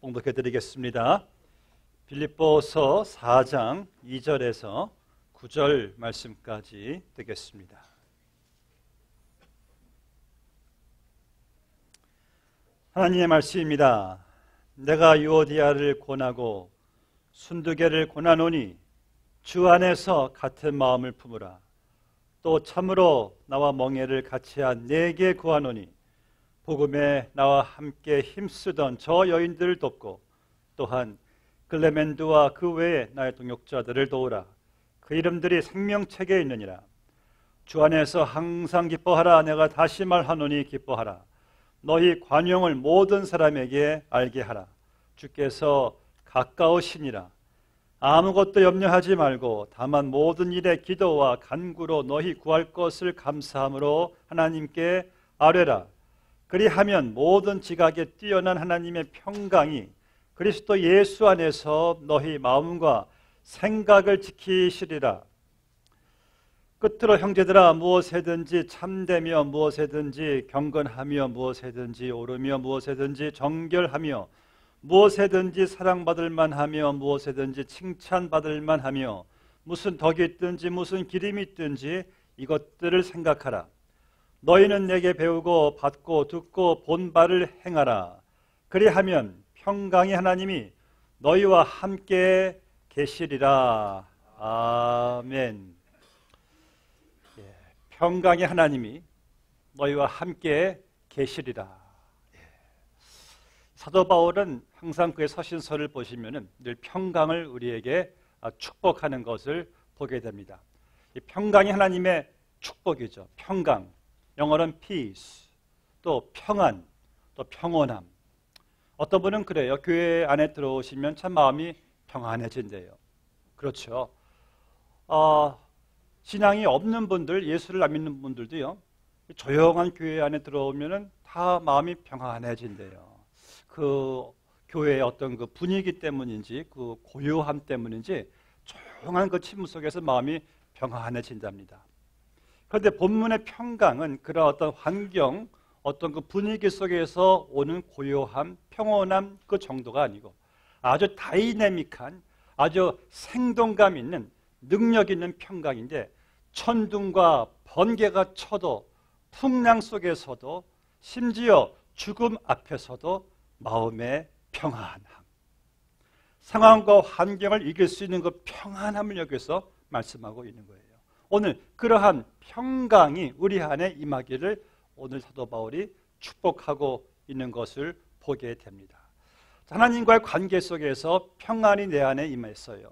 봉독해 드리겠습니다. 빌립보서 4장 2절에서 9절 말씀까지 되겠습니다. 하나님의 말씀입니다. 내가 유오디아를 권하고 순두개를 권하노니 주 안에서 같은 마음을 품으라. 또 참으로 나와 멍에를 같이한 네게 구하노니 복음에 나와 함께 힘쓰던 저 여인들을 돕고 또한 글레멘드와 그 외에 나의 동역자들을 도우라. 그 이름들이 생명책에 있느니라. 주 안에서 항상 기뻐하라. 내가 다시 말하노니 기뻐하라. 너희 관용을 모든 사람에게 알게 하라. 주께서 가까우시니라. 아무것도 염려하지 말고 다만 모든 일에 기도와 간구로 너희 구할 것을 감사함으로 하나님께 아뢰라. 그리하면 모든 지각에 뛰어난 하나님의 평강이 그리스도 예수 안에서 너희 마음과 생각을 지키시리라. 끝으로 형제들아, 무엇에든지 참되며 무엇에든지 경건하며 무엇에든지 오르며 무엇에든지 정결하며 무엇에든지 사랑받을 만하며 무엇에든지 칭찬받을 만하며 무슨 덕이 있든지 무슨 기림이 있든지 이것들을 생각하라. 너희는 내게 배우고 받고 듣고 본 바를 행하라. 그리하면 평강의 하나님이 너희와 함께 계시리라. 아멘. 평강의 하나님이 너희와 함께 계시리라. 사도 바울은 항상 그의 서신서를 보시면 늘 평강을 우리에게 축복하는 것을 보게 됩니다. 이 평강이 하나님의 축복이죠. 평강, 영어로는 peace, 또 평안, 또 평온함. 어떤 분은 그래요. 교회 안에 들어오시면 참 마음이 평안해진대요. 그렇죠. 신앙이 없는 분들, 예수를 안 믿는 분들도요, 조용한 교회 안에 들어오면 다 마음이 평안해진대요. 그 교회의 어떤 그 분위기 때문인지 그 고요함 때문인지 조용한 그 침묵 속에서 마음이 평안해진답니다. 그런데 본문의 평강은 그런 어떤 환경, 어떤 그 분위기 속에서 오는 고요함, 평온함 그 정도가 아니고 아주 다이내믹한, 아주 생동감 있는, 능력 있는 평강인데 천둥과 번개가 쳐도 풍랑 속에서도 심지어 죽음 앞에서도 마음의 평안함, 상황과 환경을 이길 수 있는 그 평안함을 여기서 말씀하고 있는 거예요. 오늘 그러한 평강이 우리 안에 임하기를 오늘 사도 바울이 축복하고 있는 것을 보게 됩니다. 하나님과의 관계 속에서 평안이 내 안에 임했어요.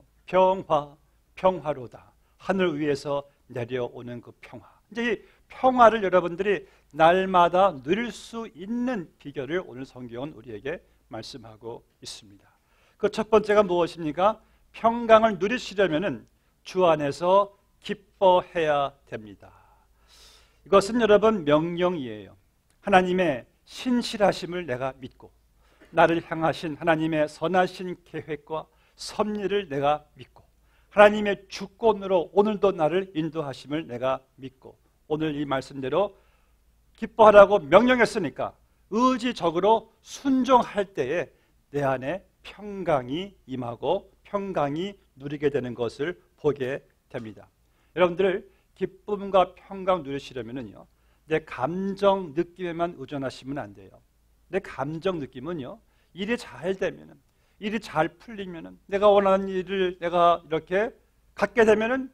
평화로다. 하늘 위에서 내려오는 그 평화. 이제 이 평화를 여러분들이 날마다 누릴 수 있는 비결을 오늘 성경은 우리에게 말씀하고 있습니다. 그 첫 번째가 무엇입니까? 평강을 누리시려면 주 안에서 기뻐해야 됩니다. 이것은 여러분 명령이에요. 하나님의 신실하심을 내가 믿고 나를 향하신 하나님의 선하신 계획과 섭리를 내가 믿고 하나님의 주권으로 오늘도 나를 인도하심을 내가 믿고 오늘 이 말씀대로 기뻐하라고 명령했으니까 의지적으로 순종할 때에 내 안에 평강이 임하고 평강이 누리게 되는 것을 보게 됩니다. 여러분들 기쁨과 평강 누리시려면요, 내 감정 느낌에만 의존하시면 안 돼요. 내 감정 느낌은요, 일이 잘 되면은, 일이 잘 풀리면은, 내가 원하는 일을 내가 이렇게 갖게 되면은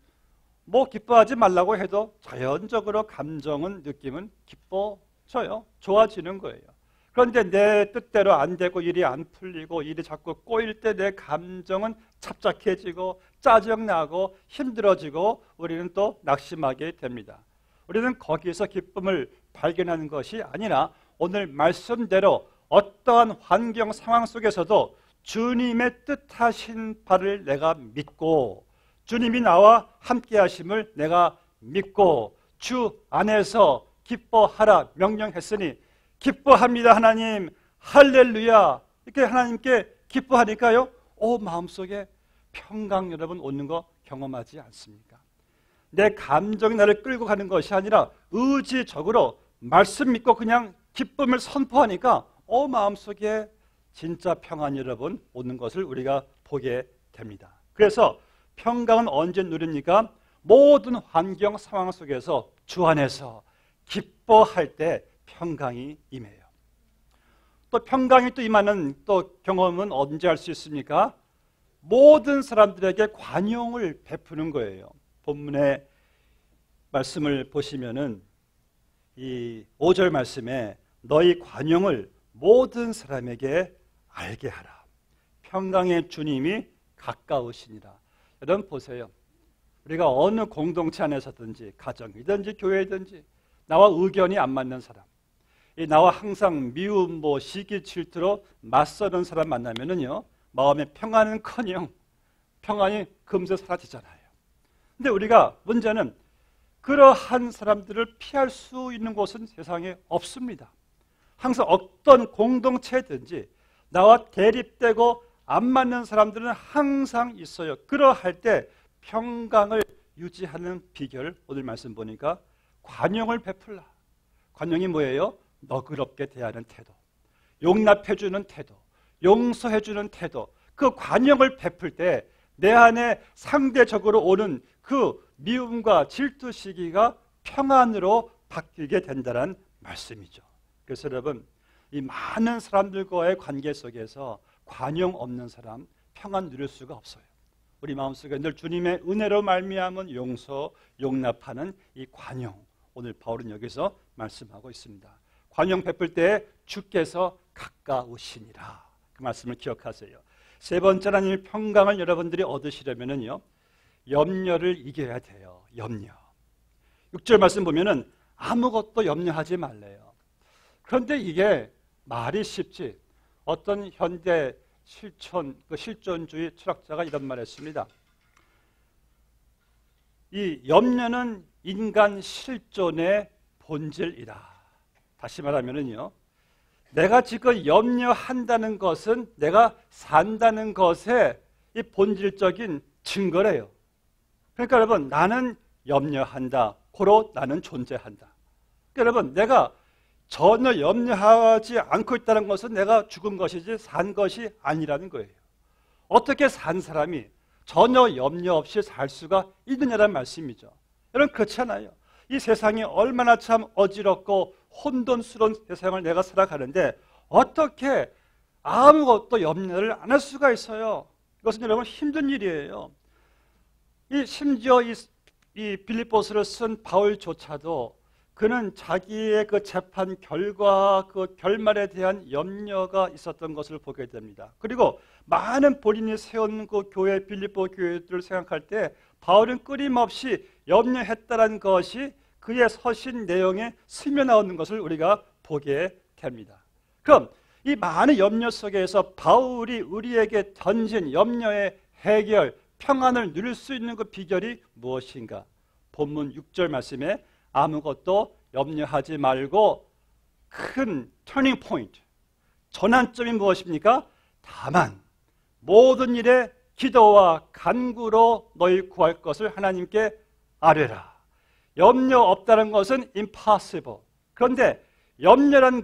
뭐 기뻐하지 말라고 해도 자연적으로 감정은, 느낌은 기뻐져요. 좋아지는 거예요. 그런데 내 뜻대로 안 되고 일이 안 풀리고 일이 자꾸 꼬일 때 내 감정은 착잡해지고 짜증나고 힘들어지고 우리는 또 낙심하게 됩니다. 우리는 거기에서 기쁨을 발견하는 것이 아니라 오늘 말씀대로 어떠한 환경 상황 속에서도 주님의 뜻하신 바를 내가 믿고 주님이 나와 함께 하심을 내가 믿고 주 안에서 기뻐하라 명령했으니 기뻐합니다. 하나님 할렐루야 이렇게 하나님께 기뻐하니까요, 마음속에 평강 여러분 오는 거 경험하지 않습니까? 내 감정이 나를 끌고 가는 것이 아니라 의지적으로 말씀 믿고 그냥 기쁨을 선포하니까 마음속에 진짜 평안이 여러분 오는 것을 우리가 보게 됩니다. 그래서 평강은 언제 누립니까? 모든 환경 상황 속에서 주 안에서 기뻐할 때 평강이 임해요. 또 평강이 또 임하는 또 경험은 언제 할 수 있습니까? 모든 사람들에게 관용을 베푸는 거예요. 본문의 말씀을 보시면은 이 5절 말씀에 너희 관용을 모든 사람에게 알게 하라. 평강의 주님이 가까우시니라. 여러분 보세요. 우리가 어느 공동체 안에서든지 가정이든지 교회든지 나와 의견이 안 맞는 사람, 나와 항상 미움, 시기, 질투로 맞서는 사람 만나면은요 마음의 평안은커녕 평안이 금세 사라지잖아요. 근데 우리가 문제는 그러한 사람들을 피할 수 있는 곳은 세상에 없습니다. 항상 어떤 공동체든지 나와 대립되고 안 맞는 사람들은 항상 있어요. 그러할 때 평강을 유지하는 비결, 오늘 말씀 보니까 관용을 베풀라. 관용이 뭐예요? 너그럽게 대하는 태도, 용납해주는 태도, 용서해주는 태도. 그 관용을 베풀 때 내 안에 상대적으로 오는 그 미움과 질투 시기가 평안으로 바뀌게 된다는 말씀이죠. 그래서 여러분, 이 많은 사람들과의 관계 속에서 관용 없는 사람 평안 누릴 수가 없어요. 우리 마음속에 늘 주님의 은혜로 말미암은 용서, 용납하는 이 관용, 오늘 바울은 여기서 말씀하고 있습니다. 관용 베풀 때 주께서 가까우시니라. 그 말씀을 기억하세요. 세 번째, 하나님의 평강을 여러분들이 얻으시려면요 염려를 이겨야 돼요. 염려. 6절 말씀 보면은 아무것도 염려하지 말래요. 그런데 이게 말이 쉽지. 어떤 현대 실존주의 철학자가 이런 말을 했습니다. 이 염려는 인간 실존의 본질이다. 다시 말하면은요, 내가 지금 염려한다는 것은 내가 산다는 것의 이 본질적인 증거래요. 그러니까 여러분, 나는 염려한다. 고로 나는 존재한다. 그러니까 여러분, 내가 전혀 염려하지 않고 있다는 것은 내가 죽은 것이지 산 것이 아니라는 거예요. 어떻게 산 사람이 전혀 염려 없이 살 수가 있느냐는 말씀이죠. 여러분, 그렇지 않아요. 이 세상이 얼마나 참 어지럽고 혼돈스러운 세상을 내가 살아가는데 어떻게 아무것도 염려를 안 할 수가 있어요? 이것은 여러분 힘든 일이에요. 심지어 이 빌립보서를 쓴 바울조차도 그는 자기의 그 재판 결과 그 결말에 대한 염려가 있었던 것을 보게 됩니다. 그리고 많은 본인이 세운 그 교회, 빌립보 교회들을 생각할 때 바울은 끊임없이 염려했다는 것이 그의 서신 내용에 스며 나오는 것을 우리가 보게 됩니다. 그럼 이 많은 염려 속에서 바울이 우리에게 던진 염려의 해결, 평안을 누릴 수 있는 그 비결이 무엇인가? 본문 6절 말씀에 아무것도 염려하지 말고 큰 터닝 포인트, 전환점이 무엇입니까? 다만 모든 일에 기도와 간구로 너희 구할 것을 하나님께 아뢰라. 염려 없다는 것은 impossible. 그런데 염려란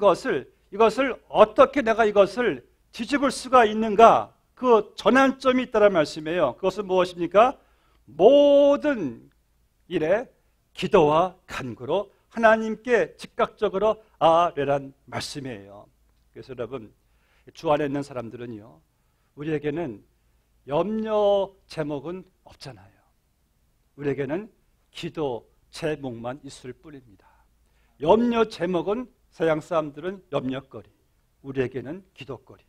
이것을 어떻게 내가 이것을 뒤집을 수가 있는가? 그 전환점이 있다는 말씀이에요. 그것은 무엇입니까? 모든 일에 기도와 간구로 하나님께 즉각적으로 아뢰란 말씀이에요. 그래서 여러분, 주 안에 있는 사람들은요, 우리에게는 염려 제목은 없잖아요. 우리에게는 기도 제목만 있을 뿐입니다. 염려 제목은 서양 사람들은 염려거리, 우리에게는 기도거리.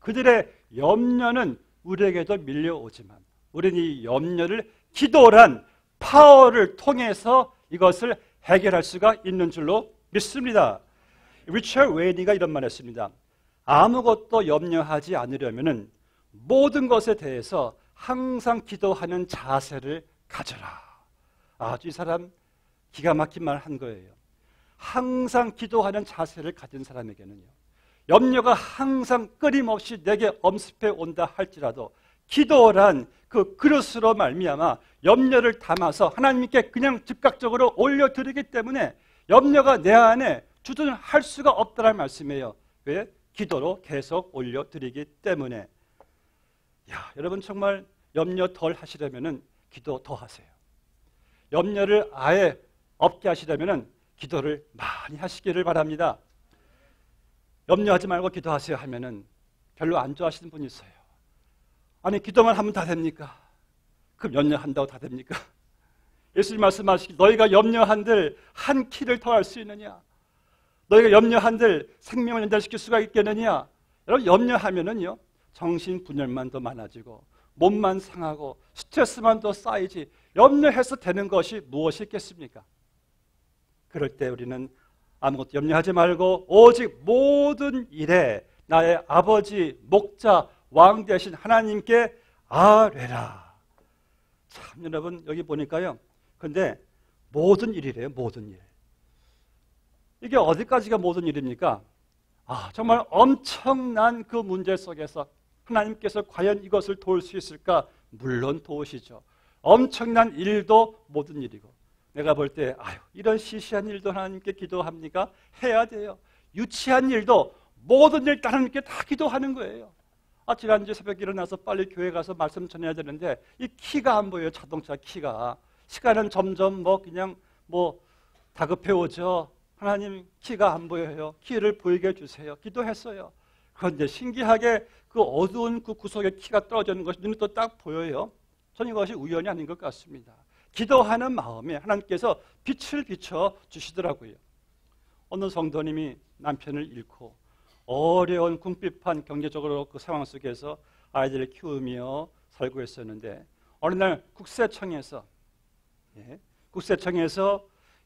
그들의 염려는 우리에게도 밀려오지만 우리는 이 염려를 기도란 파워를 통해서 이것을 해결할 수가 있는 줄로 믿습니다. 리처드 웨이니가 이런 말을 했습니다. 아무것도 염려하지 않으려면 모든 것에 대해서 항상 기도하는 자세를 가져라. 아주 이 사람 기가 막힌 말 한 거예요. 항상 기도하는 자세를 가진 사람에게는요, 염려가 항상 끊임없이 내게 엄습해 온다 할지라도 기도란 그 그릇으로 말미암아 염려를 담아서 하나님께 그냥 즉각적으로 올려드리기 때문에 염려가 내 안에 주둔할 수가 없다는 말씀이에요. 왜? 기도로 계속 올려드리기 때문에 여러분 정말 염려 덜 하시려면 기도 더 하세요. 염려를 아예 없게 하시려면 기도를 많이 하시기를 바랍니다. 염려하지 말고 기도하세요 하면은 별로 안 좋아하시는 분이 있어요. 아니 기도만 하면 다 됩니까? 그럼 염려한다고 다 됩니까? 예수님 말씀하시기 너희가 염려한들 한 키를 더할 수 있느냐? 너희가 염려한들 생명을 연장시킬 수가 있겠느냐? 여러분 염려하면은요 정신 분열만 더 많아지고 몸만 상하고 스트레스만 더 쌓이지 염려해서 되는 것이 무엇이 있겠습니까? 그럴 때 우리는 아무것도 염려하지 말고 오직 모든 일에 나의 아버지, 목자, 왕 되신 하나님께 아뢰라. 참 여러분 여기 보니까요. 근데 모든 일이래요. 모든 일. 이게 어디까지가 모든 일입니까? 정말 엄청난 그 문제 속에서 하나님께서 과연 이것을 도울 수 있을까? 물론 도우시죠. 엄청난 일도 모든 일이고 내가 볼 때 이런 시시한 일도 하나님께 기도합니까? 해야 돼요. 유치한 일도 모든 일 하나님께 다 기도하는 거예요. 지난주에 새벽에 일어나서 빨리 교회 가서 말씀 전해야 되는데 이 키가 안 보여요. 자동차 키가. 시간은 점점 그냥 다급해 오죠. 하나님 키가 안 보여요. 키를 보이게 해주세요. 기도했어요. 그런데 신기하게 그 어두운 그 구석에 키가 떨어지는 것이 눈에 또 딱 보여요. 저는 이것이 우연이 아닌 것 같습니다. 기도하는 마음에 하나님께서 빛을 비춰 주시더라고요. 어느 성도님이 남편을 잃고 어려운 궁핍한 경제적으로 그 상황 속에서 아이들을 키우며 살고 있었는데 어느 날 국세청에서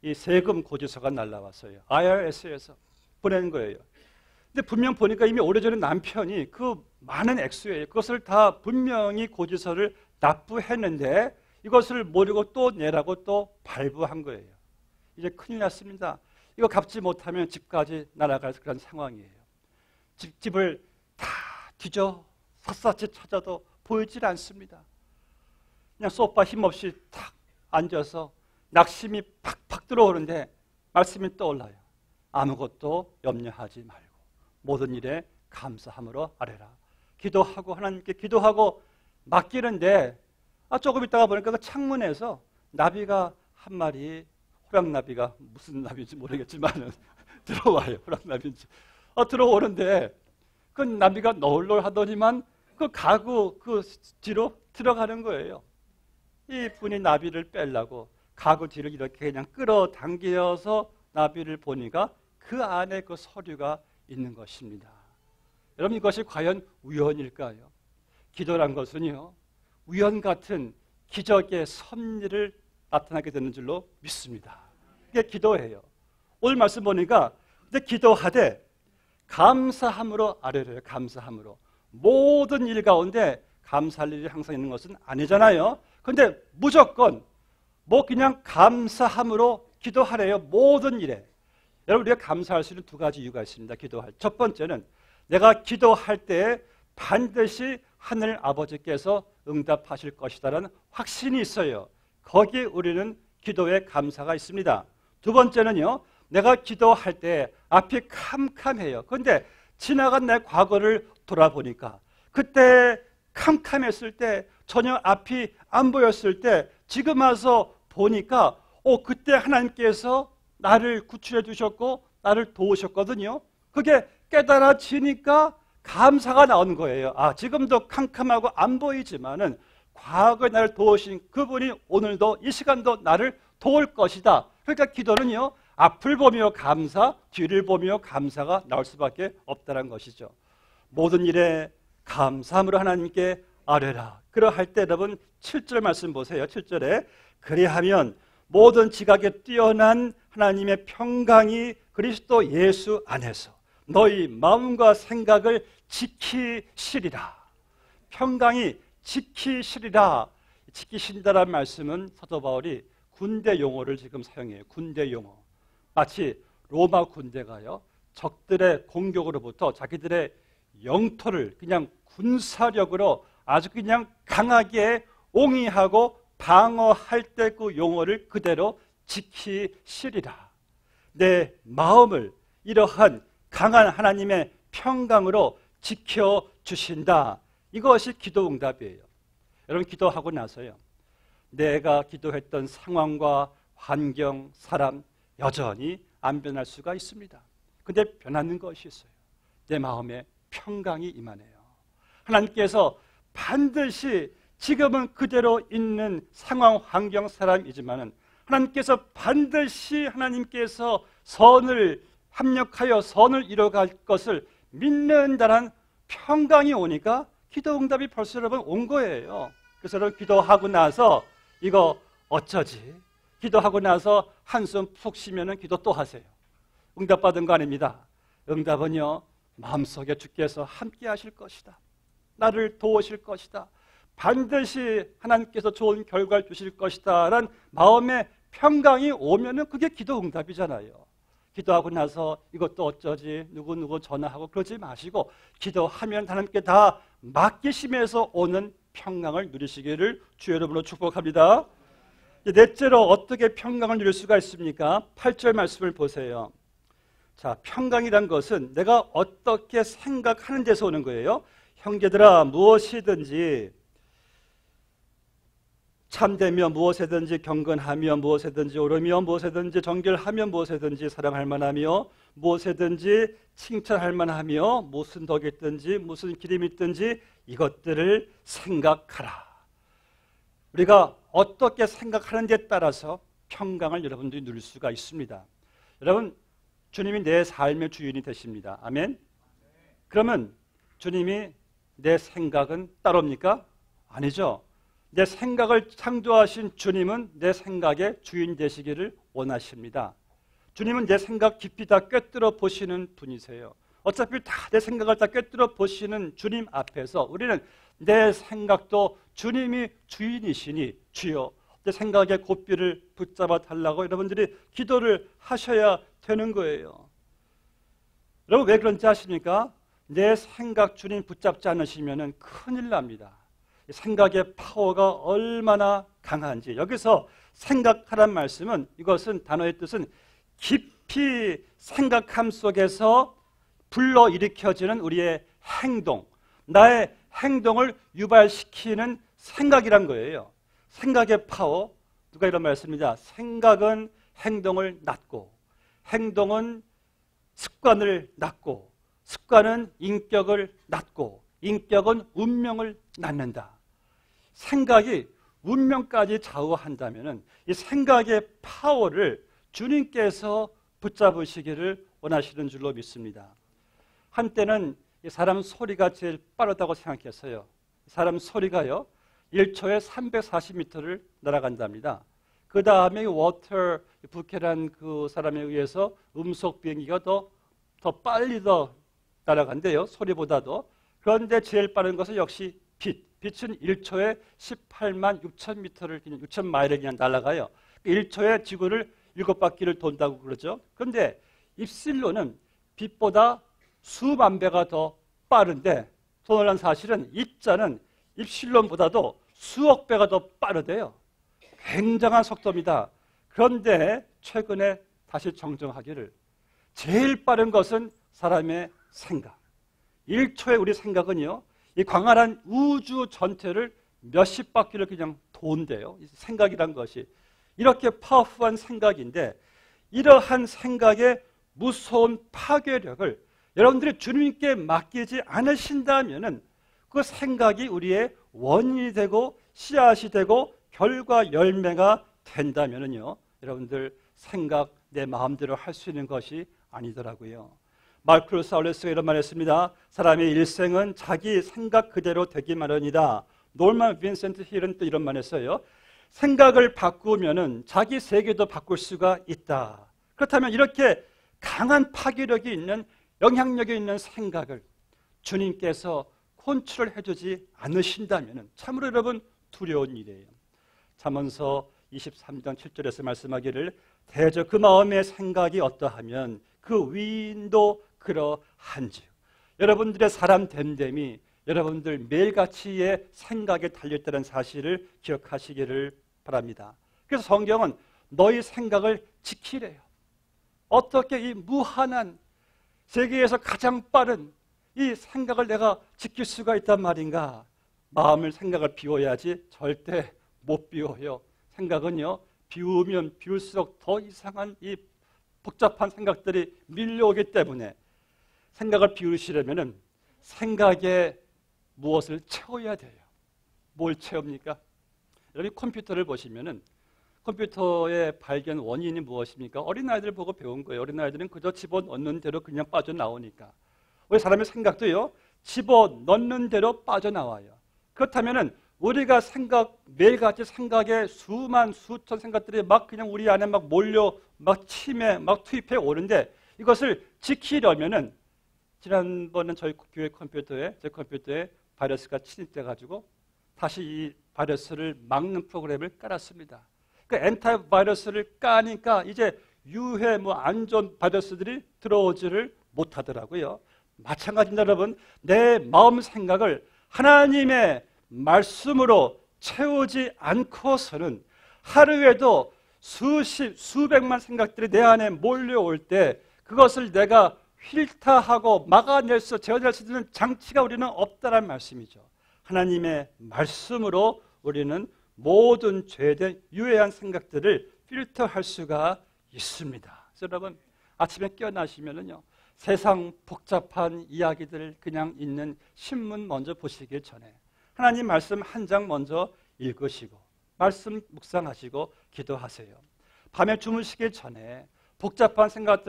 이 세금 고지서가 날라왔어요. IRS에서 보낸 거예요. 근데 분명 보니까 이미 오래전에 남편이 그 많은 액수에 그것을 다 분명히 고지서를 납부했는데 이것을 모르고 또 내라고 또 발부한 거예요. 이제 큰일 났습니다. 이거 갚지 못하면 집까지 날아갈 그런 상황이에요. 집을 다 뒤져 샅샅이 찾아도 보이질 않습니다. 그냥 소파 힘없이 탁 앉아서 낙심이 팍팍 들어오는데 말씀이 떠올라요. 아무것도 염려하지 말고 모든 일에 감사함으로 아뢰라. 기도하고 하나님께 기도하고 맡기는데 조금 있다가 보니까 그 창문에서 나비가 한 마리, 호랑나비가 무슨 나비인지 모르겠지만 들어와요. 호랑나비인지. 들어오는데 그 나비가 널널 하더니만 그 가구 그 뒤로 들어가는 거예요. 이 분이 나비를 빼려고 가구 뒤를 이렇게 그냥 끌어당겨서 나비를 보니까 그 안에 그 서류가 있는 것입니다. 여러분 이것이 과연 우연일까요? 기도란 것은요. 우연 같은 기적의 섭리를 나타나게 되는 줄로 믿습니다. 이게 기도예요. 오늘 말씀 보니까 근데 기도하되 감사함으로 아뢰래요. 감사함으로. 모든 일 가운데 감사할 일이 항상 있는 것은 아니잖아요. 그런데 무조건 그냥 감사함으로 기도하래요. 모든 일에. 여러분 우리가 감사할 수 있는 두 가지 이유가 있습니다. 기도할. 첫 번째는 내가 기도할 때 반드시 하늘 아버지께서 응답하실 것이다라는 확신이 있어요. 거기에 우리는 기도에 감사가 있습니다. 두 번째는요. 내가 기도할 때 앞이 캄캄해요. 그런데 지나간 내 과거를 돌아보니까 그때 캄캄했을 때 전혀 앞이 안 보였을 때 지금 와서 보니까 그때 하나님께서 나를 구출해 주셨고 나를 도우셨거든요. 그게 깨달아지니까 감사가 나오는 거예요. 지금도 캄캄하고 안 보이지만은 과거에 나를 도우신 그분이 오늘도 이 시간도 나를 도울 것이다. 그러니까 기도는요. 앞을 보며 감사, 뒤를 보며 감사가 나올 수밖에 없다는 것이죠. 모든 일에 감사함으로 하나님께 아뢰라. 그러할 때 여러분 7절 말씀 보세요. 7절에 그리하면 모든 지각에 뛰어난 하나님의 평강이 그리스도 예수 안에서 너희 마음과 생각을 지키시리라. 평강이 지키시리라. 지키신다라는 말씀은 사도 바울이 군대 용어를 지금 사용해요. 군대 용어. 마치 로마 군대가요. 적들의 공격으로부터 자기들의 영토를 그냥 군사력으로 아주 그냥 강하게 옹이하고 방어할 때 그 용어를 그대로 지키시리라. 내 마음을 이러한 강한 하나님의 평강으로 지켜주신다. 이것이 기도 응답이에요. 여러분, 기도하고 나서요, 내가 기도했던 상황과 환경, 사람 여전히 안 변할 수가 있습니다. 근데 변하는 것이 있어요. 내 마음에 평강이 임하네요. 하나님께서 반드시 지금은 그대로 있는 상황, 환경, 사람이지만은 하나님께서 반드시 하나님께서 선을 합력하여 선을 이뤄갈 것을 믿는다는 평강이 오니까 기도 응답이 벌써 여러분 온 거예요. 그래서 여러분, 기도하고 나서 이거 어쩌지? 기도하고 나서 한숨 푹 쉬면은 기도 또 하세요. 응답받은 거 아닙니다. 응답은요, 마음속에 주께서 함께 하실 것이다. 나를 도우실 것이다. 반드시 하나님께서 좋은 결과를 주실 것이다 라는 마음의 평강이 오면은 그게 기도 응답이잖아요. 기도하고 나서 이것도 어쩌지, 누구 전화하고 그러지 마시고 기도하면 하나님께 다 맡기심에서 오는 평강을 누리시기를 주의 이름으로 축복합니다. 넷째로 어떻게 평강을 누릴 수가 있습니까? 8절 말씀을 보세요. 자, 평강이란 것은 내가 어떻게 생각하는 데서 오는 거예요. 형제들아, 무엇이든지 참되며 무엇이든지 경건하며 무엇이든지 옳으며 무엇이든지 정결하며 무엇이든지 사랑할 만하며 무엇이든지 칭찬할 만하며 무슨 덕이 있든지 무슨 기름이 있든지 이것들을 생각하라. 우리가 어떻게 생각하는 데 따라서 평강을 여러분들이 누릴 수가 있습니다. 여러분, 주님이 내 삶의 주인이 되십니다. 아멘. 그러면 주님이 내 생각은 따로입니까? 아니죠. 내 생각을 창조하신 주님은 내 생각의 주인 되시기를 원하십니다. 주님은 내 생각 깊이 다 꿰뚫어 보시는 분이세요. 어차피 다 내 생각을 다 꿰뚫어 보시는 주님 앞에서 우리는 내 생각도 주님이 주인이시니 주여 내 생각의 고삐를 붙잡아 달라고 여러분들이 기도를 하셔야 되는 거예요. 여러분, 왜 그런지 아십니까? 내 생각 주님 붙잡지 않으시면 큰일 납니다. 생각의 파워가 얼마나 강한지. 여기서 생각하란 말씀은, 이것은 단어의 뜻은 깊이 생각함 속에서 불러일으켜지는 우리의 행동, 나의 행동을 유발시키는 생각이란 거예요. 생각의 파워, 누가 이런 말씀입니다. 생각은 행동을 낳고, 행동은 습관을 낳고, 습관은 인격을 낳고, 인격은 운명을 낳는다. 생각이 운명까지 좌우한다면 이 생각의 파워를 주님께서 붙잡으시기를 원하시는 줄로 믿습니다. 한때는 사람 소리가 제일 빠르다고 생각했어요. 사람 소리가요 1초에 340m를 날아간답니다. 그 다음에 워터 부케란 그 사람에 의해서 음속 비행기가 더 빨리 더 날아간대요. 소리보다도. 그런데 제일 빠른 것은 역시 빛은 1초에 18만 6천 미터를, 6천 마일을 그냥 날아가요. 1초에 지구를 7바퀴를 돈다고 그러죠. 그런데 입실론은 빛보다 수만 배가 더 빠른데, 더 놀란 사실은 입자는 입실론보다도 수억 배가 더 빠르대요. 굉장한 속도입니다. 그런데 최근에 다시 정정하기를 제일 빠른 것은 사람의 생각. 1초에 우리 생각은요, 이 광활한 우주 전체를 몇십 바퀴를 그냥 돈대요. 생각이란 것이. 이렇게 파워풀한 생각인데, 이러한 생각의 무서운 파괴력을 여러분들이 주님께 맡기지 않으신다면은 그 생각이 우리의 원인이 되고 씨앗이 되고 결과 열매가 된다면은요, 여러분들 생각 내 마음대로 할 수 있는 것이 아니더라고요. 마르쿠스 아울레스가 이런 말했습니다. 사람의 일생은 자기 생각 그대로 되기 마련이다. 놀만 빈센트 힐은 또 이런 말했어요. 생각을 바꾸면은 자기 세계도 바꿀 수가 있다. 그렇다면 이렇게 강한 파괴력이 있는, 영향력이 있는 생각을 주님께서 컨트롤해 주지 않으신다면 참으로 여러분 두려운 일이에요. 잠언서 23장 7절에서 말씀하기를 대저 그 마음의 생각이 어떠하면 그 위인도 그러한즉. 여러분들의 사람 됨됨이 여러분들 매일같이의 생각에 달려있다는 사실을 기억하시기를 바랍니다. 그래서 성경은 너희 생각을 지키래요. 어떻게 이 무한한 세계에서 가장 빠른 이 생각을 내가 지킬 수가 있단 말인가? 마음을 생각을 비워야지 절대 못 비워요. 생각은요, 비우면 비울수록 더 이상한 이 복잡한 생각들이 밀려오기 때문에 생각을 비우시려면은 생각에 무엇을 채워야 돼요. 뭘 채웁니까? 여러분 컴퓨터를 보시면은 컴퓨터의 발견 원인이 무엇입니까? 어린아이들 보고 배운 거예요. 어린아이들은 그저 집어넣는 대로 그냥 빠져나오니까. 우리 사람의 생각도요, 집어넣는 대로 빠져나와요. 그렇다면은 우리가 매일같이 생각에 수만 수천 생각들이 막 그냥 우리 안에 막 몰려 막 침해 막 투입해 오는데 이것을 지키려면은 지난번은 저희 교회 제 컴퓨터에 바이러스가 침입돼 가지고 다시 이 바이러스를 막는 프로그램을 깔았습니다. 그 엔티 바이러스를 까니까 이제 유해 안전 바이러스들이 들어오지를 못하더라고요. 마찬가지입니다, 여러분. 내 마음 생각을 하나님의 말씀으로 채우지 않고서는 하루에도 수백만 생각들이 내 안에 몰려올 때 그것을 내가 필터하고 제어낼 수 있는 장치가 우리는 없다는 말씀이죠. 하나님의 말씀으로 우리는 모든 죄된 유해한 생각들을 필터할 수가 있습니다. 그래서 여러분 아침에 깨어나시면은요, 세상 복잡한 이야기들 그냥 있는 신문 먼저 보시기 전에 하나님 말씀 한 장 먼저 읽으시고 말씀 묵상하시고 기도하세요. 밤에 주무시기 전에 복잡한 생각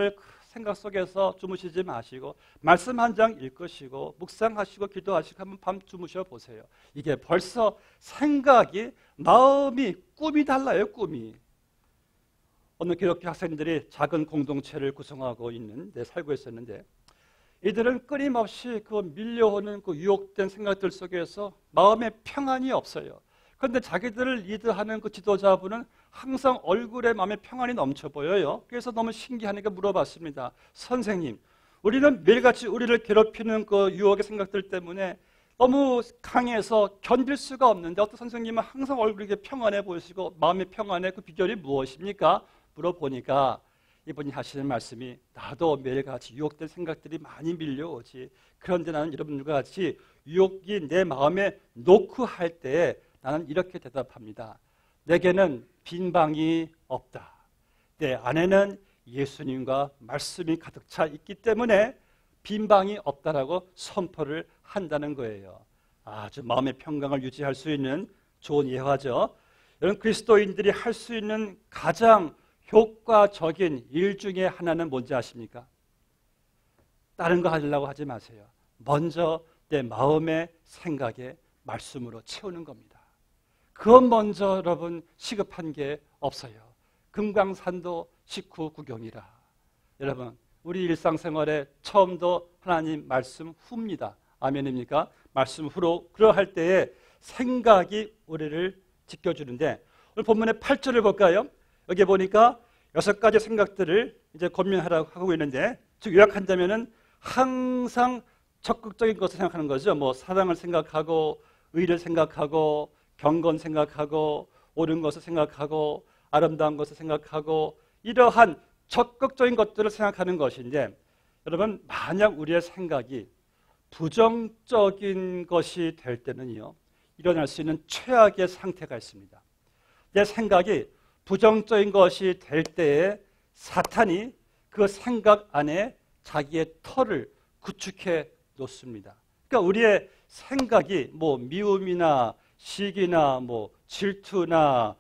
속에서 주무시지 마시고 말씀 한 장 읽으시고 묵상하시고 기도하시고 한번 밤 주무셔 보세요. 이게 벌써 생각이 마음이 꿈이 달라요. 꿈이. 어느 기독교 학생들이 작은 공동체를 구성하고 살고 있었는데 이들은 끊임없이 그 밀려오는 그 유혹된 생각들 속에서 마음의 평안이 없어요. 그런데 자기들을 리드하는 그 지도자분은 항상 얼굴에 마음의 평안이 넘쳐 보여요. 그래서 너무 신기하니까 물어봤습니다. 선생님, 우리는 매일같이 우리를 괴롭히는 그 유혹의 생각들 때문에 너무 강해서 견딜 수가 없는데 어떤 선생님은 항상 얼굴이 평안해 보이시고 마음의 평안의 그 비결이 무엇입니까? 물어보니까 이분이 하시는 말씀이 나도 매일같이 유혹된 생각들이 많이 밀려오지. 그런데 나는 여러분들과 같이 유혹이 내 마음에 노크할 때 나는 이렇게 대답합니다. 내게는 빈 방이 없다. 내 안에는 예수님과 말씀이 가득 차 있기 때문에 빈 방이 없다라고 선포를 한다는 거예요. 아주 마음의 평강을 유지할 수 있는 좋은 예화죠. 여러분 그리스도인들이 할 수 있는 가장 효과적인 일 중에 하나는 뭔지 아십니까? 다른 거 하려고 하지 마세요. 먼저 내 마음의 생각에 말씀으로 채우는 겁니다. 그건 먼저 여러분 시급한 게 없어요. 금강산도 식후 구경이라. 여러분 우리 일상생활에 처음도 하나님 말씀 후입니다. 아멘입니까? 말씀 후로 그러할 때에 생각이 우리를 지켜주는데 오늘 본문의 8절을 볼까요? 여기 보니까 6가지 생각들을 이제 고민하라고 하고 있는데 즉 요약한다면은 항상 적극적인 것을 생각하는 거죠. 사랑을 생각하고 의를 생각하고 경건 생각하고 옳은 것을 생각하고 아름다운 것을 생각하고 이러한 적극적인 것들을 생각하는 것인데 여러분 만약 우리의 생각이 부정적인 것이 될 때는요 일어날 수 있는 최악의 상태가 있습니다. 내 생각이 부정적인 것이 될 때에 사탄이 그 생각 안에 자기의 터를 구축해 놓습니다. 그러니까 우리의 생각이 미움이나 시기나 질투나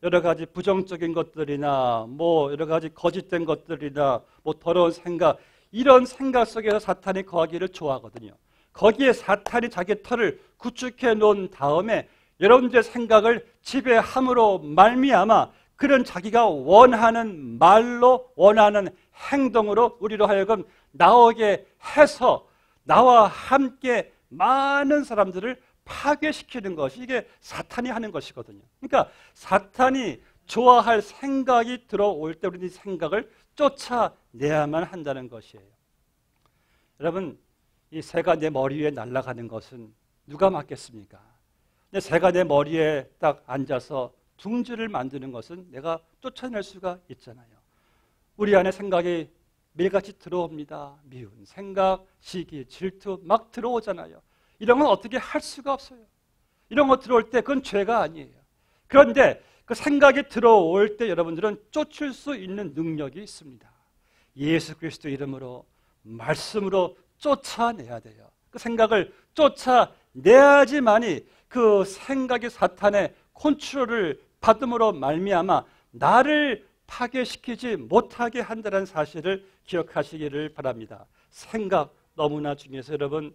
여러 가지 부정적인 것들이나 여러 가지 거짓된 것들이나 더러운 생각 이런 생각 속에서 사탄이 거하기를 좋아하거든요. 거기에 사탄이 자기의 터를 구축해 놓은 다음에 여러분들의 생각을 지배함으로 말미암아 그런 자기가 원하는 말로 원하는 행동으로 우리로 하여금 나오게 해서 나와 함께 많은 사람들을 파괴시키는 것이 이게 사탄이 하는 것이거든요. 그러니까 사탄이 좋아할 생각이 들어올 때 우리는 이 생각을 쫓아내야만 한다는 것이에요. 여러분 이 새가 내 머리 위에 날아가는 것은 누가 막겠습니까? 새가 내 머리에 딱 앉아서 둥지를 만드는 것은 내가 쫓아낼 수가 있잖아요. 우리 안에 생각이 매일같이 들어옵니다. 미운 생각, 시기, 질투 막 들어오잖아요. 이런 건 어떻게 할 수가 없어요. 이런 거 들어올 때 그건 죄가 아니에요. 그런데 그 생각이 들어올 때 여러분들은 쫓을 수 있는 능력이 있습니다. 예수 그리스도 이름으로 말씀으로 쫓아내야 돼요. 그 생각을 쫓아내야지만이 그 생각이 사탄의 컨트롤을 받음으로 말미암아 나를 파괴시키지 못하게 한다는 사실을 기억하시기를 바랍니다. 생각 너무나 중요해서 여러분,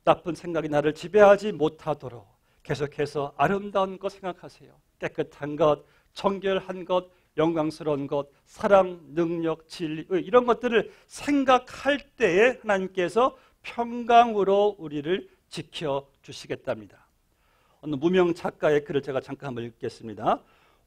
나쁜 생각이 나를 지배하지 못하도록 계속해서 아름다운 것 생각하세요. 깨끗한 것, 정결한 것, 영광스러운 것, 사랑, 능력, 진리 이런 것들을 생각할 때에 하나님께서 평강으로 우리를 지켜주시겠답니다. 어느 무명 작가의 글을 제가 잠깐 한번 읽겠습니다.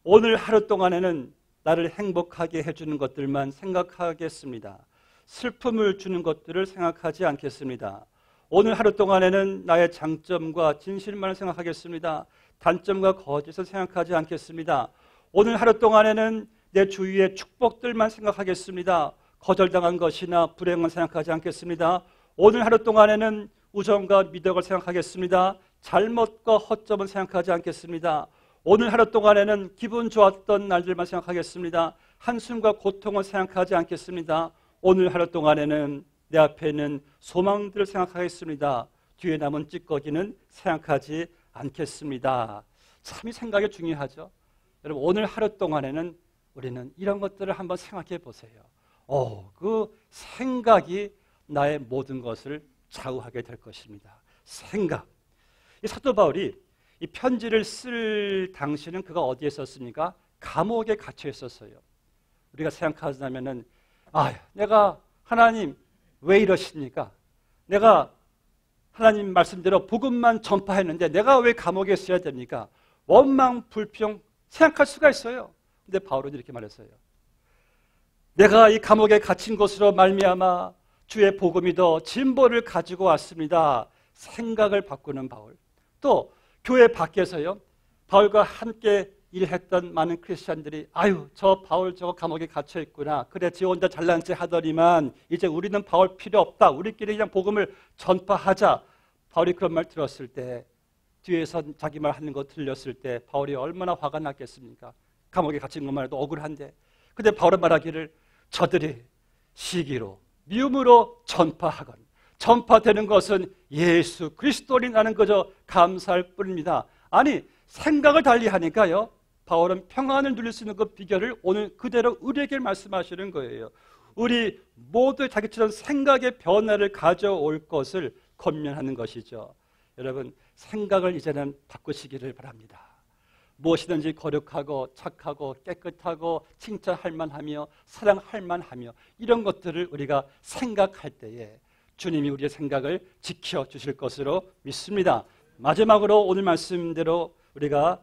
오늘 하루 동안에는 나를 행복하게 해주는 것들만 생각하겠습니다. 슬픔을 주는 것들을 생각하지 않겠습니다. 오늘 하루 동안에는 나의 장점과 진실만 생각하겠습니다. 단점과 거짓을 생각하지 않겠습니다. 오늘 하루 동안에는 내 주위의 축복들만 생각하겠습니다. 거절당한 것이나 불행은 생각하지 않겠습니다. 오늘 하루 동안에는 우정과 미덕을 생각하겠습니다. 잘못과 허점은 생각하지 않겠습니다. 오늘 하루 동안에는 기분 좋았던 날들만 생각하겠습니다. 한숨과 고통을 생각하지 않겠습니다. 오늘 하루 동안에는 내 앞에 있는 소망들을 생각하겠습니다. 뒤에 남은 찌꺼기는 생각하지 않겠습니다. 참 이 생각이 중요하죠. 여러분, 오늘 하루 동안에는 우리는 이런 것들을 한번 생각해 보세요. 그 생각이 나의 모든 것을 좌우하게 될 것입니다. 생각. 이 사도 바울이 이 편지를 쓸 당시는 그가 어디에 있었습니까? 감옥에 갇혀 있었어요. 우리가 생각하자면은 내가 하나님 왜 이러십니까? 내가 하나님 말씀대로 복음만 전파했는데 내가 왜 감옥에 있어야 됩니까? 원망, 불평 생각할 수가 있어요. 근데 바울은 이렇게 말했어요. 내가 이 감옥에 갇힌 것으로 말미암아 주의 복음이 더 진보를 가지고 왔습니다. 생각을 바꾸는 바울. 또 교회 밖에서요, 바울과 함께 일했던 많은 크리스찬들이 저 바울 저거 감옥에 갇혀 있구나. 그래, 지 혼자 잘난 체 하더니만 이제 우리는 바울 필요 없다. 우리끼리 그냥 복음을 전파하자. 바울이 그런 말 들었을 때, 뒤에서 자기 말 하는 거 들렸을 때 바울이 얼마나 화가 났겠습니까? 감옥에 갇힌 것만 해도 억울한데. 근데 바울은 말하기를 저들이 시기로 미움으로 전파하건 전파되는 것은 예수 그리스도라는 거죠. 감사할 뿐입니다. 아니, 생각을 달리 하니까요, 바울은 평안을 누릴 수 있는 그 비결을 오늘 그대로 우리에게 말씀하시는 거예요. 우리 모두 자기처럼 생각의 변화를 가져올 것을 권면하는 것이죠. 여러분, 생각을 이제는 바꾸시기를 바랍니다. 무엇이든지 거룩하고 착하고 깨끗하고 칭찬할 만하며 사랑할 만하며 이런 것들을 우리가 생각할 때에 주님이 우리의 생각을 지켜주실 것으로 믿습니다. 마지막으로 오늘 말씀대로 우리가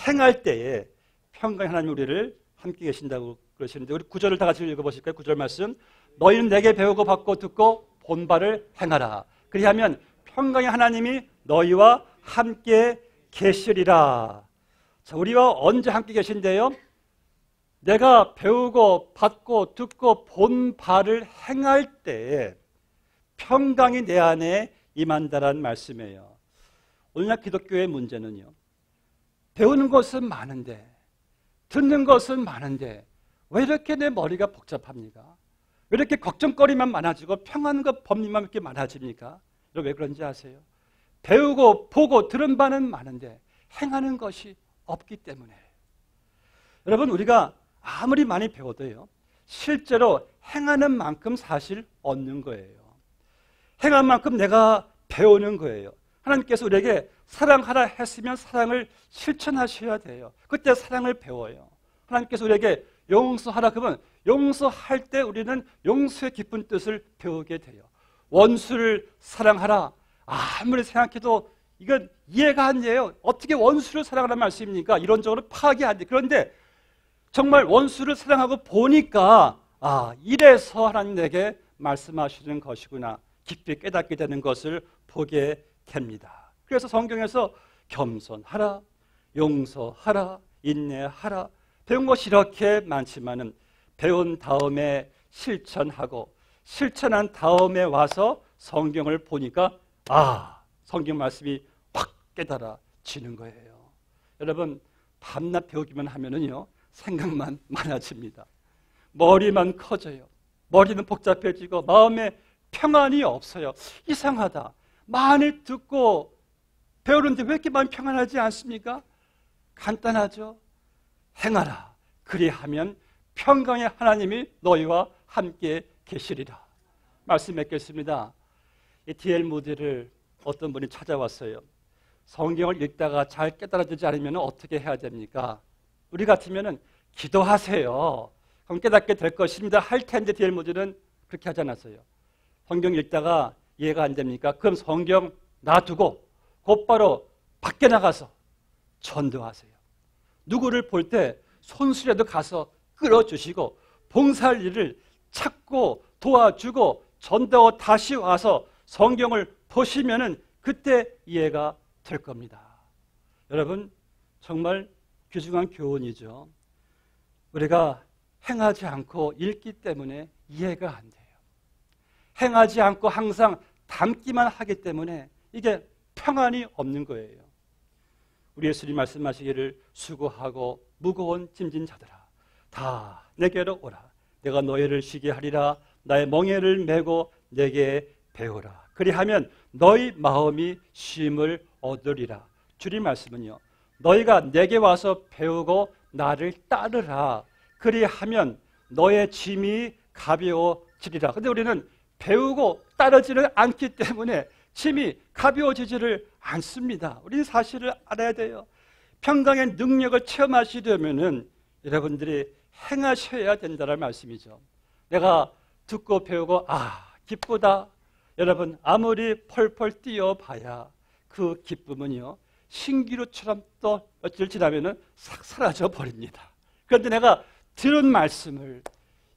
행할 때에 평강의 하나님 우리를 함께 계신다고 그러시는데, 우리 9절을 다 같이 읽어보실까요? 9절 말씀. 너희는 내게 배우고 받고 듣고 본 바를 행하라. 그리하면 평강의 하나님이 너희와 함께 계시리라. 자, 우리와 언제 함께 계신데요? 내가 배우고 받고 듣고 본 바를 행할 때에 평강이 내 안에 임한다라는 말씀이에요. 오늘날 기독교의 문제는요, 배우는 것은 많은데 듣는 것은 많은데 왜 이렇게 내 머리가 복잡합니까? 왜 이렇게 걱정거리만 많아지고 평안과 법리만 이렇게 많아집니까? 여러분, 왜 그런지 아세요? 배우고 보고 들은 바는 많은데 행하는 것이 없기 때문에. 여러분, 우리가 아무리 많이 배워도요, 실제로 행하는 만큼 사실 얻는 거예요. 행한 만큼 내가 배우는 거예요. 하나님께서 우리에게 사랑하라 했으면 사랑을 실천하셔야 돼요. 그때 사랑을 배워요. 하나님께서 우리에게 용서하라 그러면 용서할 때 우리는 용서의 깊은 뜻을 배우게 돼요. 원수를 사랑하라. 아무리 생각해도 이건 이해가 안 돼요. 어떻게 원수를 사랑하라는 말씀입니까? 이론적으로 파악이 안 돼. 그런데 정말 원수를 사랑하고 보니까 이래서 하나님 내게 말씀하시는 것이구나. 깊이 깨닫게 되는 것을 보게 됩니다. 그래서 성경에서 겸손하라, 용서하라, 인내하라, 배운 것이 이렇게 많지만은 배운 다음에 실천하고 실천한 다음에 와서 성경을 보니까 성경 말씀이 확 깨달아지는 거예요. 여러분, 밤낮 배우기만 하면은요, 생각만 많아집니다. 머리만 커져요. 머리는 복잡해지고 마음에 평안이 없어요. 이상하다. 많이 듣고 배우는데 왜 이렇게 마음이 평안하지 않습니까? 간단하죠. 행하라. 그리하면 평강의 하나님이 너희와 함께 계시리라. 말씀 맺겠습니다. 이 D.L. 무디를 어떤 분이 찾아왔어요. 성경을 읽다가 잘 깨달아지지 않으면 어떻게 해야 됩니까? 우리 같으면 기도하세요. 그럼 깨닫게 될 것입니다. 할 텐데 D.L. 무디는 그렇게 하지 않았어요. 성경 읽다가 이해가 안 됩니까? 그럼 성경 놔두고 곧바로 밖에 나가서 전도하세요. 누구를 볼 때 손수라도 가서 끌어주시고 봉사할 일을 찾고 도와주고 전도하고 다시 와서 성경을 보시면은 그때 이해가 될 겁니다. 여러분, 정말 귀중한 교훈이죠. 우리가 행하지 않고 읽기 때문에 이해가 안 돼요. 행하지 않고 항상 담기만 하기 때문에 이게 평안이 없는 거예요. 우리 예수님 말씀하시기를 수고하고 무거운 짐진 자들아 다 내게로 오라. 내가 너희를 쉬게 하리라. 나의 멍에를 메고 내게 배우라. 그리하면 너희 마음이 쉼을 얻으리라. 주님 말씀은요, 너희가 내게 와서 배우고 나를 따르라. 그리하면 너의 짐이 가벼워지리라. 근데 우리는 배우고 따르지는 않기 때문에 짐이 가벼워지지를 않습니다. 우리는 사실을 알아야 돼요. 평강의 능력을 체험하시려면은 여러분들이 행하셔야 된다는 말씀이죠. 내가 듣고 배우고 기쁘다. 여러분, 아무리 펄펄 뛰어봐야 그 기쁨은요, 신기루처럼 또 며칠 지나면은 싹 사라져 버립니다. 그런데 내가 들은 말씀을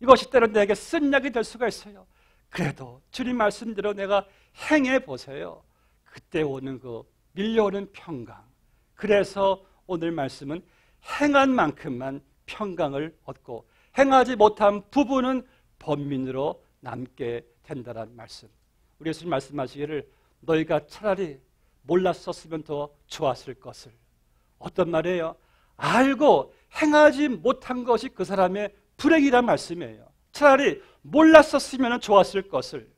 이것이 때론 내게 쓴 약이 될 수가 있어요. 그래도 주님 말씀대로 내가 행해 보세요. 그때 오는 그 밀려오는 평강. 그래서 오늘 말씀은 행한 만큼만 평강을 얻고 행하지 못한 부분은 번민으로 남게 된다는 말씀. 우리 예수님 말씀하시기를 너희가 차라리 몰랐었으면 더 좋았을 것을. 어떤 말이에요? 알고 행하지 못한 것이 그 사람의 불행이란 말씀이에요. 차라리 몰랐었으면 좋았을 것을.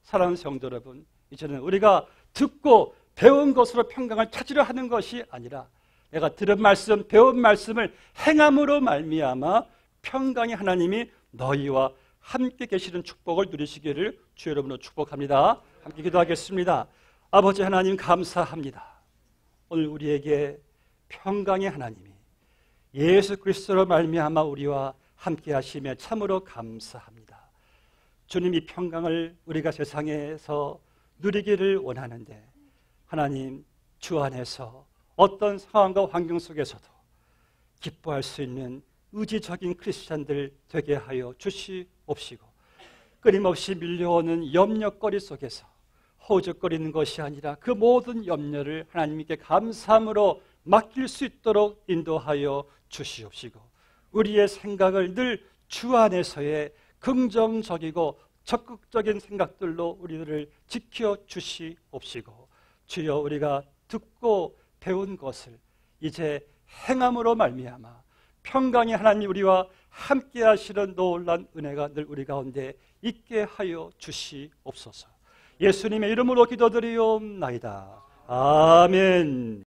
사랑하는 성도 여러분, 이제는 우리가 듣고 배운 것으로 평강을 찾으려 하는 것이 아니라 내가 들은 말씀, 배운 말씀을 행함으로 말미암아 평강의 하나님이 너희와 함께 계시는 축복을 누리시기를 주 여러분으로 축복합니다. 함께 기도하겠습니다. 아버지 하나님 감사합니다. 오늘 우리에게 평강의 하나님이 예수 그리스도로 말미암아 우리와 함께 하심에 참으로 감사합니다. 주님이 평강을 우리가 세상에서 누리기를 원하는데 하나님 주 안에서 어떤 상황과 환경 속에서도 기뻐할 수 있는 의지적인 크리스찬들 되게 하여 주시옵시고 끊임없이 밀려오는 염려거리 속에서 허우적거리는 것이 아니라 그 모든 염려를 하나님께 감사함으로 맡길 수 있도록 인도하여 주시옵시고 우리의 생각을 늘 주 안에서의 긍정적이고 적극적인 생각들로 우리들을 지켜 주시옵시고 주여 우리가 듣고 배운 것을 이제 행함으로 말미암아 평강의 하나님 우리와 함께 하시는 놀라운 은혜가 늘 우리 가운데 있게 하여 주시옵소서. 예수님의 이름으로 기도드리옵나이다. 아멘.